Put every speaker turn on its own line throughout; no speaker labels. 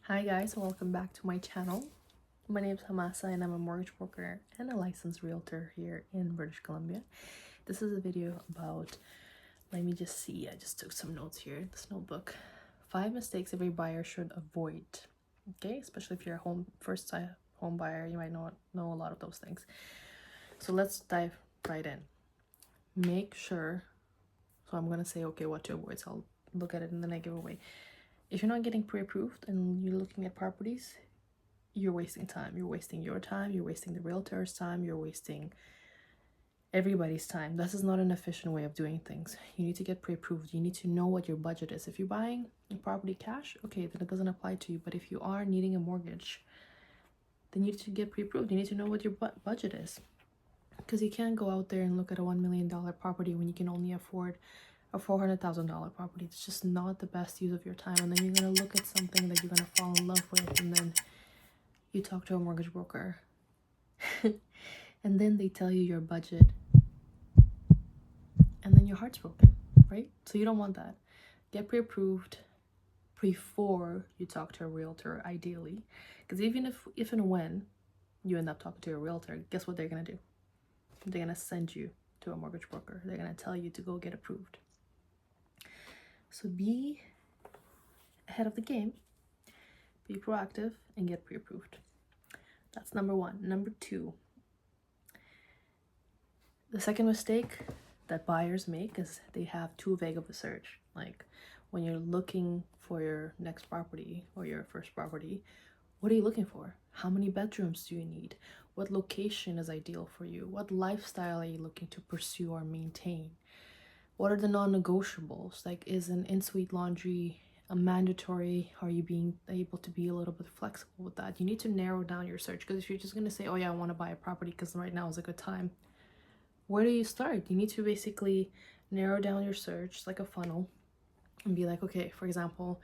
Hi guys, welcome back to my channel. My name is Hamasa and I'm a mortgage broker and a licensed realtor here in British Columbia. This is a video about, let me just see, I just took some notes here in this notebook. 5 mistakes every buyer should avoid. Okay, especially if you're a first time home buyer, you might not know a lot of those things. So let's dive right in. Make sure, so I'm gonna say okay what to avoid, so I'll look at it in the negative way. If you're not getting pre-approved and you're looking at properties, you're wasting time. You're wasting your time, you're wasting the realtor's time, you're wasting everybody's time. This is not an efficient way of doing things. You need to get pre-approved. You need to know what your budget is. If you're buying a property cash, okay, then it doesn't apply to you. But if you are needing a mortgage, then you need to get pre-approved. You need to know what your budget is. Because you can't go out there and look at a $1 million property when you can only afford a $400,000 property. It's just not the best use of your time. And then you're going to look at something that you're going to fall in love with, and then you talk to a mortgage broker and then they tell you your budget and then your heart's broken, right? So you don't want that. Get pre-approved before you talk to a realtor, ideally. Because even if and when you end up talking to a realtor, guess what they're going to do? They're going to send you to a mortgage broker. They're going to tell you to go get approved. So be ahead of the game, be proactive, and get pre-approved. That's number one. Number two, the second mistake that buyers make is they have too vague of a search. Like when you're looking for your next property or your first property, what are you looking for? How many bedrooms do you need? What location is ideal for you? What lifestyle are you looking to pursue or maintain? What are the non-negotiables? Like, is an in-suite laundry a mandatory? Are you being able to be a little bit flexible with that? You need to narrow down your search, because if you're just going to say, oh yeah, I want to buy a property because right now is a good time, where do you start? You need to basically narrow down your search like a funnel and be like, okay, for example,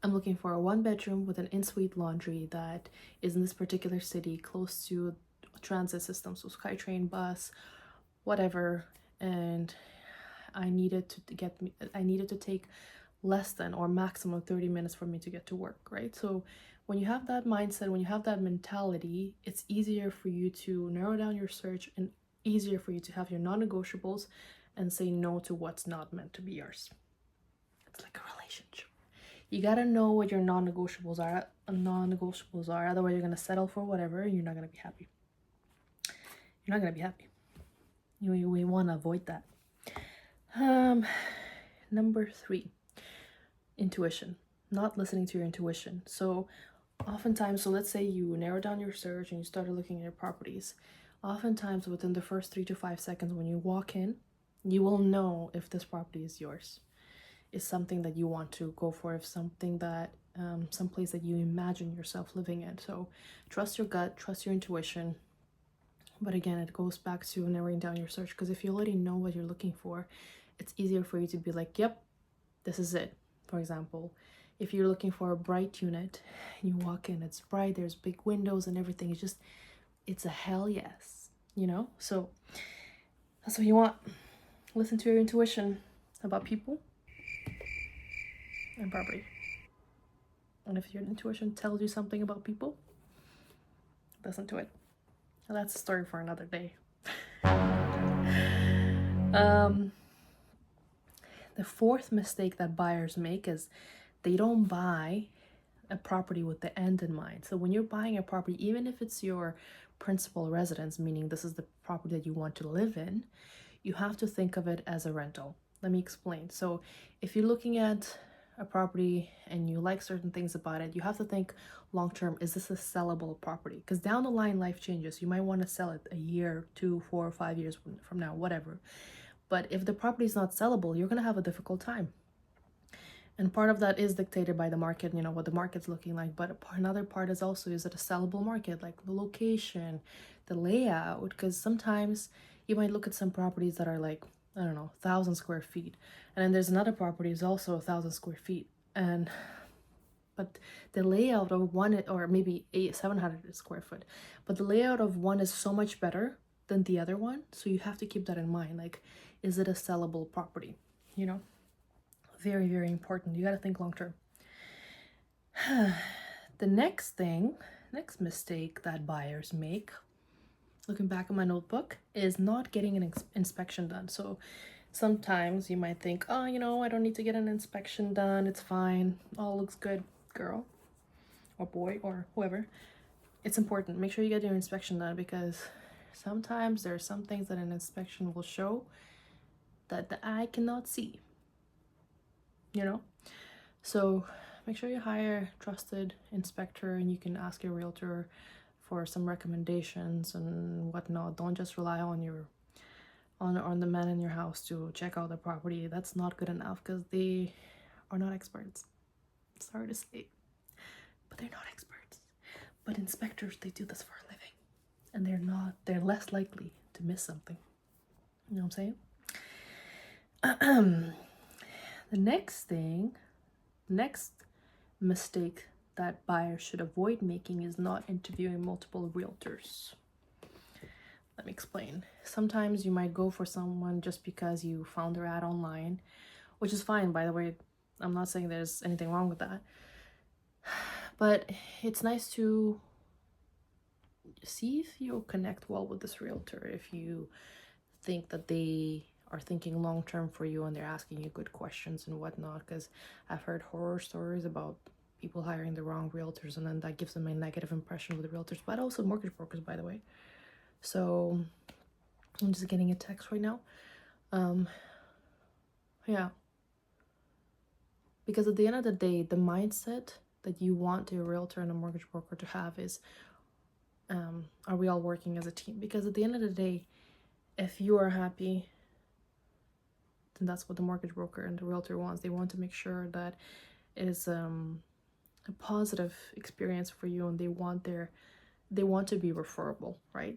I'm looking for a 1-bedroom with an in-suite laundry that is in this particular city, close to a transit system, so SkyTrain, bus, whatever, and I needed to take less than or maximum 30 minutes for me to get to work, right? So when you have that mindset, when you have that mentality, it's easier for you to narrow down your search and easier for you to have your non-negotiables and say no to what's not meant to be yours. It's like a relationship. You gotta know what your non-negotiables are. Otherwise, you're gonna settle for whatever and you're not gonna be happy. You're not gonna be happy. We want to avoid that. Number 3, intuition. Not listening to your intuition. So oftentimes, so let's say you narrow down your search and you started looking at your properties. Oftentimes within the first 3 to 5 seconds when you walk in, you will know if this property is yours. Is something that you want to go for, if something that someplace that you imagine yourself living in. So trust your gut, trust your intuition. But again, it goes back to narrowing down your search, because if you already know what you're looking for, it's easier for you to be like, yep, this is it. For example, if you're looking for a bright unit, you walk in, it's bright, there's big windows and everything. It's a hell yes, you know? So that's what you want. Listen to your intuition about people and property. And if your intuition tells you something about people, listen to it. And that's a story for another day. The fourth mistake that buyers make is they don't buy a property with the end in mind. So when you're buying a property, even if it's your principal residence, meaning this is the property that you want to live in, you have to think of it as a rental. Let me explain. So if you're looking at a property and you like certain things about it, you have to think long term, is this a sellable property? Because down the line, life changes. You might want to sell it a year, 2, 4, 5 years from now, whatever. But if the property is not sellable, you're going to have a difficult time. And part of that is dictated by the market, what the market's looking like. But another part is also, is it a sellable market? Like the location, the layout. Because sometimes you might look at some properties that are like, I don't know, 1,000 square feet. And then there's another property is also 1,000 square feet. But the layout of one, or maybe 700 square foot. But the layout of one is so much better than the other one. So you have to keep that in mind. Like, is it a sellable property? Very, very important. You got to think long term. The next mistake that buyers make, looking back at my notebook, is not getting an inspection done. So sometimes you might think, oh, I don't need to get an inspection done. It's fine. All looks good, girl or boy or whoever. It's important. Make sure you get your inspection done, because sometimes there are some things that an inspection will show that the eye cannot see, So make sure you hire a trusted inspector, and you can ask your realtor for some recommendations and whatnot. Don't just rely on the man in your house to check out the property. That's not good enough, because they are not experts. Sorry to say, but they're not experts. But inspectors, they do this for a living, and they're less likely to miss something. You know what I'm saying? The next mistake that buyers should avoid making is not interviewing multiple realtors. Let me explain. Sometimes you might go for someone just because you found their ad online, which is fine, by the way. I'm not saying there's anything wrong with that. But it's nice to see if you'll connect well with this realtor, if you think that they are thinking long term for you and they're asking you good questions and whatnot, because I've heard horror stories about people hiring the wrong realtors, and then that gives them a negative impression with the realtors, but also mortgage brokers, by the way. So I'm just getting a text right now. Yeah, because at the end of the day, the mindset that you want a realtor and a mortgage broker to have is, are we all working as a team? Because at the end of the day, if you are happy, then that's what the mortgage broker and the realtor wants. They want to make sure that it is a positive experience for you, and they want to be referable, right?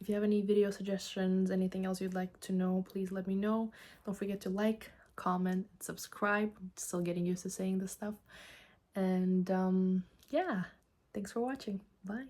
If you have any video suggestions, anything else you'd like to know, please let me know. Don't forget to like, comment, subscribe. I'm still getting used to saying this stuff. And yeah, thanks for watching. Bye.